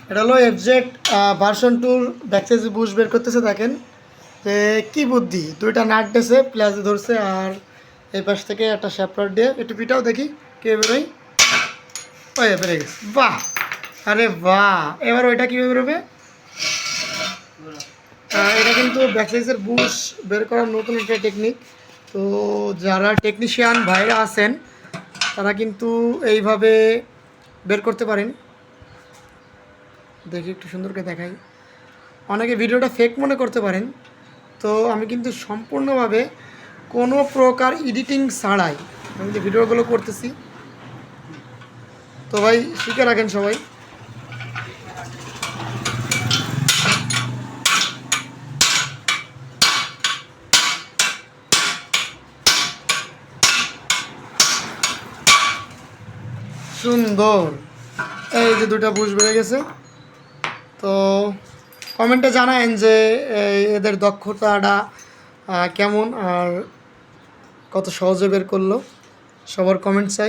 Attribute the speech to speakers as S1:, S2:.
S1: এটা হলো FZ version 2 ব্যাকসাইজ Bush বের করতেছে। দেখেন যে কী বুদ্ধি, দুইটা নাট দিয়েছে, প্লাস ধরছে, আর এই পাশ থেকে একটা শ্যাপলার দিয়ে একটু পিটাও দেখি কে বেরোয়। ওই বেড়ে গেছে, বাহ, আরে বাহ। এবার ওইটা কীভাবে বেরোবে? এটা কিন্তু ব্যাকসাইজের বুশ বের করার নতুন একটা টেকনিক। তো যারা টেকনিশিয়ান ভাইরা আছেন তারা কিন্তু এইভাবে বের করতে পারেন। দেখি একটু সুন্দর করে দেখাই। অনেকে ভিডিওটা ফেক মনে করতে পারেন, তো আমি কিন্তু সম্পূর্ণভাবে কোনো প্রকার এডিটিং ছাড়াই আমি যে ভিডিওগুলো করতেছি। তো ভাই শিখে রাখেন সবাই। সুন্দর, এই যে দুটা বুশ বেড়ে গেছে। তো কমেন্টে জানায়েন যে এদের দক্ষতাটা কেমন আর কত সহজে বের করলো। সবার কমেন্ট চাই।